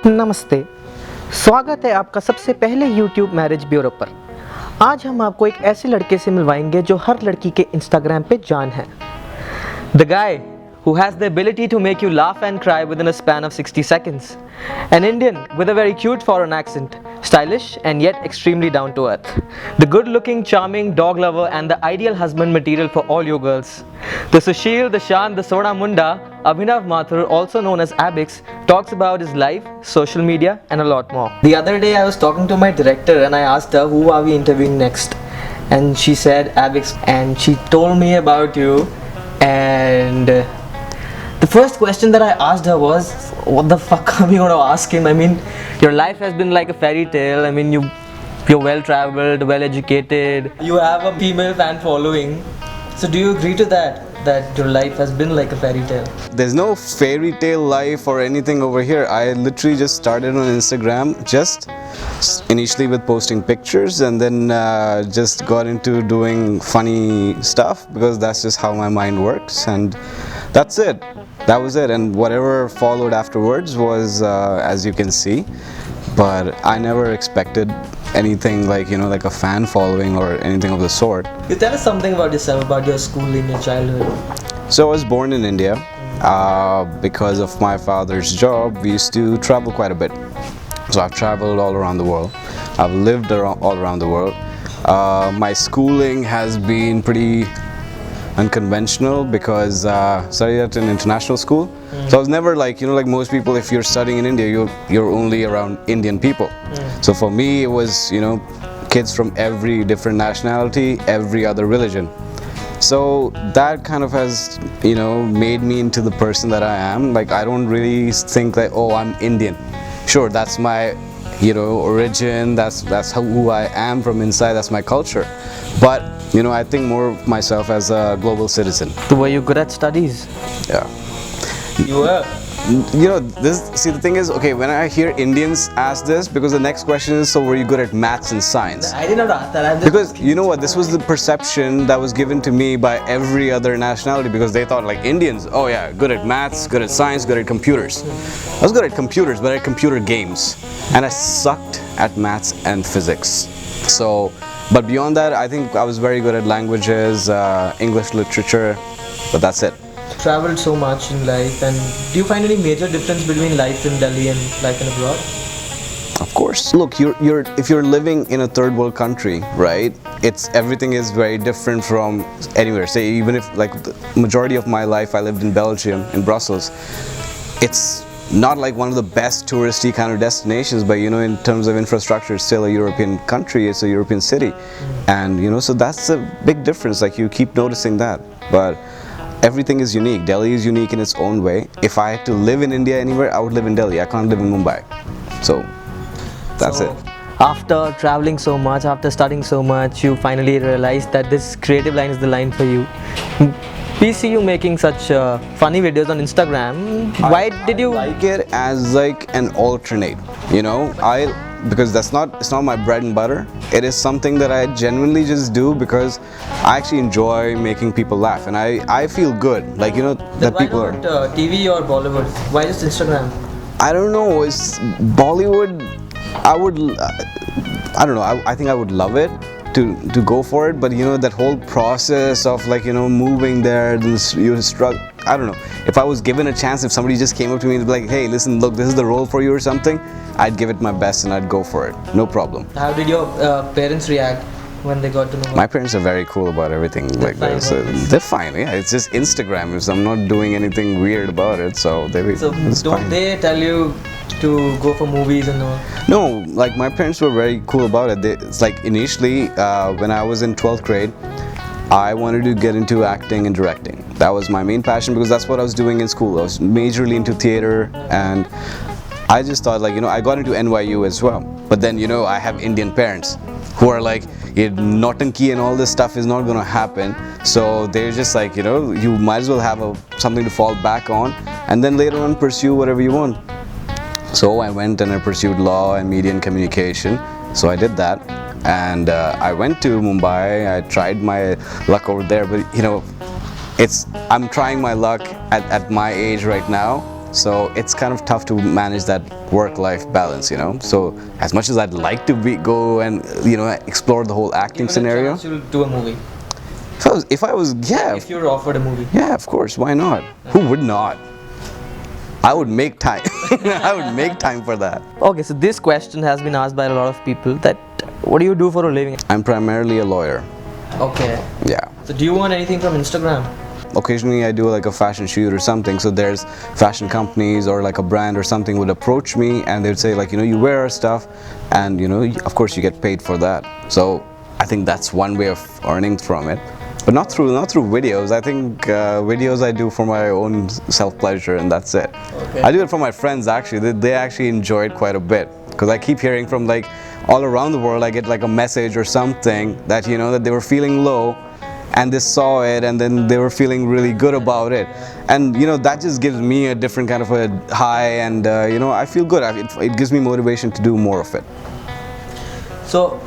नमस्ते, स्वागत है आपका सबसे पहले YouTube मैरिज ब्यूरो पर। आज हम आपको एक ऐसे लड़के से मिलवाएंगे जो हर लड़की के Instagram पे जान है। The guy who has the ability to make you laugh and cry within a span of 60 seconds. An Indian with a very cute foreign accent, stylish and yet extremely down to earth. The good-looking, charming dog lover and the ideal husband material for all you girls. The Sushil, the Shan, the Sona Munda, Abhinav Mathur, also known as Abix, talks about his life, social media and a lot more. The other day I was talking to my director and I asked her who are we interviewing next, and she said Abix, and she told me about you. And the first question that I asked her was, what the fuck are we going to ask him? I mean, your life has been like a fairy tale. I mean, you're well traveled, well educated, you have a female fan following. So do you agree to that your life has been like a fairy tale? There's no fairy tale life or anything over here. I literally just started on Instagram, just initially with posting pictures, and then just got into doing funny stuff because that's just how my mind works, and that's it. That was it, and whatever followed afterwards was as you can see, but I never expected anything like, like a fan following or anything of the sort. You tell us something about yourself, about your schooling, your childhood. So I was born in India. Because of my father's job, we used to travel quite a bit. So I've traveled all around the world. I've lived all around the world. My schooling has been pretty unconventional because I studied at an international school. So I was never like most people, if you're studying in India, you're only around Indian people. So for me it was kids from every different nationality, every other religion. So that kind of has made me into the person that I am. Like, I don't really think that, oh, I'm Indian. Sure, that's my origin, that's who I am from inside, that's my culture. But I think more of myself as a global citizen. So were you good at studies? Yeah. You were? The thing is, okay, when I hear Indians ask this, because the next question is, so were you good at maths and science? I did not ask that. Because you know what, this was the perception that was given to me by every other nationality, because they thought like Indians, oh yeah, good at maths, good at science, good at computers. I was good at computers, but at computer games. And I sucked at maths and physics. So, but beyond that, I think I was very good at languages, English literature, but that's it. Traveled so much in life, and do you find any major difference between life in Delhi and life in abroad? Of course. Look, if you're living in a third world country, right? Everything is very different from anywhere. Say, even if like the majority of my life I lived in Belgium, in Brussels, it's not like one of the best touristy kind of destinations, but in terms of infrastructure, it's still a European country, it's a European city. And so that's a big difference. Like, you keep noticing that. But everything is unique. Delhi is unique in its own way. If I had to live in India anywhere, I would live in Delhi. I can't live in Mumbai. So that's it. After traveling so much, after studying so much, you finally realized that this creative line is the line for you. We see you making such funny videos on Instagram. Why did you like it as like an alternate? Because it's not my bread and butter. It is something that I genuinely just do because I actually enjoy making people laugh, and I feel good. Like that people are. TV or Bollywood? Why just Instagram? I don't know. It's Bollywood. I don't know. I think I would love it to go for it, but that whole process of like moving there, then you struggle. I don't know. If I was given a chance, if somebody just came up to me and be like, hey, listen, look, this is the role for you or something, I'd give it my best and I'd go for it. No problem. How did your parents react when they got to know? My parents are very cool about everything like this. They're fine, yeah. It's just Instagram. So I'm not doing anything weird about it. So don't they tell you to go for movies and all? No, like my parents were very cool about it. It's like initially when I was in 12th grade, I wanted to get into acting and directing. That was my main passion because that's what I was doing in school. I was majorly into theater, and I just thought like, I got into NYU as well. But then, I have Indian parents who are like, Nautanki and all this stuff is not going to happen. So they're just like, you might as well have something to fall back on, and then later on pursue whatever you want. So I went and I pursued law and media and communication. So I did that. And I went to Mumbai. I tried my luck over there, but I'm trying my luck at my age right now So it's kind of tough to manage that work-life balance, you know. So as much as I'd like to go and explore the whole acting scenario, You'll do a movie. if I was, yeah, If you're offered a movie. yeah, of course, why not? Who would not? I would make time. I would make time for that. Okay, so this question has been asked by a lot of people that what do you do for a living? I'm primarily a lawyer. Okay. Yeah. So do you want anything from Instagram? Occasionally I do like a fashion shoot or something, so there's fashion companies or like a brand or something would approach me and they would say like, you wear our stuff and of course you get paid for that. So I think that's one way of earning from it, but not through videos. I think videos I do for my own self-pleasure and that's it. Okay. I do it for my friends actually. They actually enjoy it quite a bit because I keep hearing from like all around the world. I get like a message or something that that they were feeling low and they saw it and then they were feeling really good about it, and that just gives me a different kind of a high, and I feel good. It gives me motivation to do more of it. So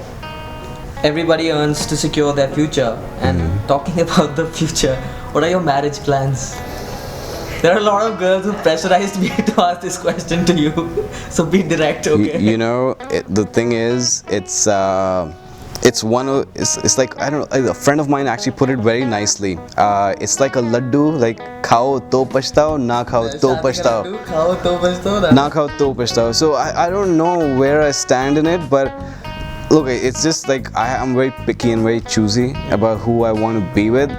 everybody earns to secure their future, and talking about the future, what are your marriage plans? There are a lot of girls who pressurized me to ask this question to you, so be direct, okay? The thing is, it's like, I don't know, a friend of mine actually put it very nicely. It's like a laddu, like khao to pachhtao, na khao to pachhtao. Na khao to pachhtao. So I don't know where I stand in it, but look, it's just like I'm very picky and very choosy about who I want to be with.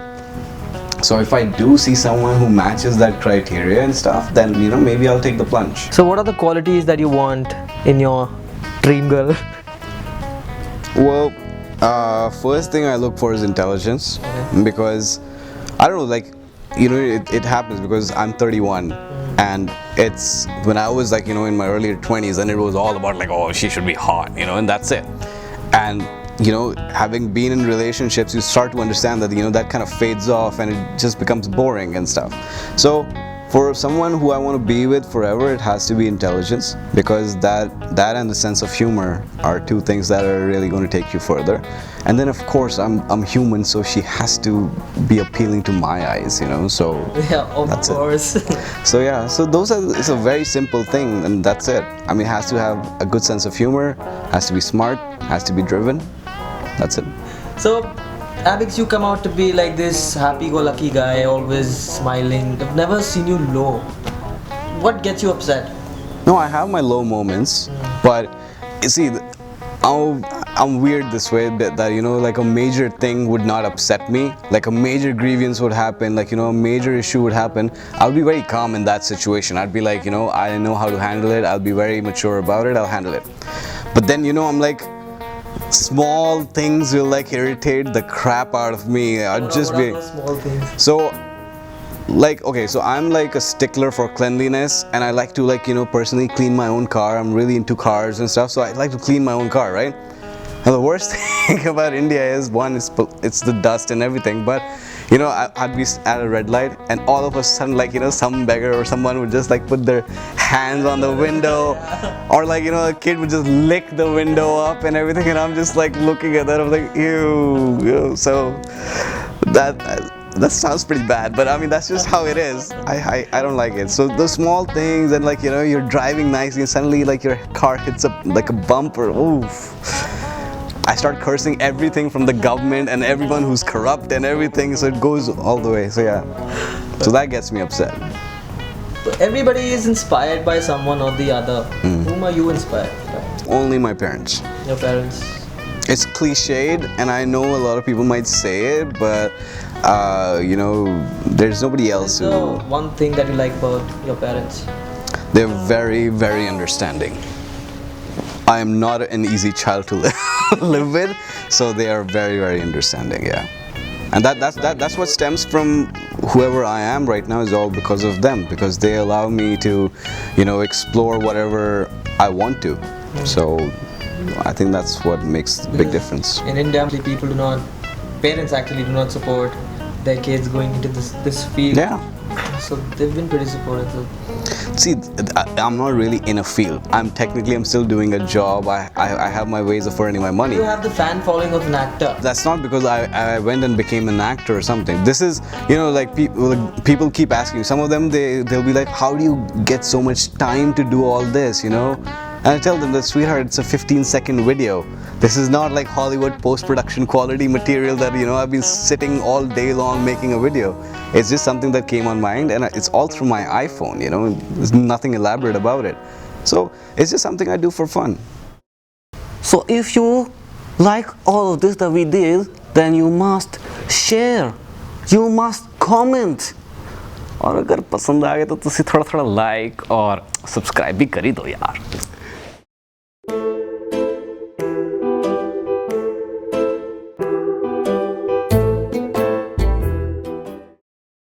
So if I do see someone who matches that criteria and stuff, then maybe I'll take the plunge. So what are the qualities that you want in your dream girl? Well, first thing I look for is intelligence, because I don't know, like it happens because I'm 31 and it's when I was like in my earlier 20s, and it was all about like, oh, she should be hot, and that's it. And having been in relationships, you start to understand that that kind of fades off and it just becomes boring and stuff. So for someone who I want to be with forever, it has to be intelligence, because that and the sense of humor are two things that are really going to take you further. And then of course I'm human, so she has to be appealing to my eyes, so Yeah, of that's course. So yeah, so it's a very simple thing, and that's it. I mean, it has to have a good sense of humor, has to be smart, has to be driven. That's it. So Abix, you come out to be like this happy-go-lucky guy, always smiling. I've never seen you low. What gets you upset? No, I have my low moments, but you see, I'm weird this way that like a major thing would not upset me. Like a major grievance would happen, like a major issue would happen. I would be very calm in that situation. I'd be like, I know how to handle it. I'll be very mature about it. I'll handle it. But then I'm like, small things will like irritate the crap out of me. I'd just What are be those small things? so like, okay, so I'm like a stickler for cleanliness, and I like to like personally clean my own car. I'm really into cars and stuff, so I like to clean my own car, right? And the worst thing about India is, one, it's the dust and everything, but I'd be at a red light and all of a sudden, like some beggar or someone would just like put their hands on the window, or like a kid would just lick the window up and everything, and I'm just like looking at that, I'm like, ew. So that sounds pretty bad, but I mean that's just how it is. I don't like it. So the small things, and like you're driving nicely and suddenly like your car hits like a bump, or oof, I start cursing everything from the government and everyone who's corrupt and everything, so it goes all the way. So yeah, so that gets me upset. So everybody is inspired by someone or the other. Whom are you inspired by? Only my parents. Your parents. It's cliched, and I know a lot of people might say it, but there's nobody else What's who. the one thing that you like about your parents? They're very, very understanding. I am not an easy child to live with, so they are very, very understanding. Yeah, and that's what stems from whoever I am right now, is all because of them, because they allow me to, explore whatever I want to. So I think that's what makes a big difference. In India, parents actually do not support their kids going into this field. Yeah. So they've been pretty supportive. See, I'm not really in a field. I'm still doing a job. I have my ways of earning my money. You have the fan following of an actor. That's not because I went and became an actor or something. This is, like people keep asking. Some of them, they'll be like, how do you get so much time to do all this, And I tell them that, sweetheart, it's a 15-second video. This is not like Hollywood post-production quality material that, I've been sitting all day long making a video. It's just something that came on mind, and it's all through my iPhone, There's nothing elaborate about it. So it's just something I do for fun. So if you like all of this that we did, then you must share, you must comment. और अगर पसंद आ गया तो तुसी थोड़ा थोड़ा like और subscribe भी कर ही दो यार.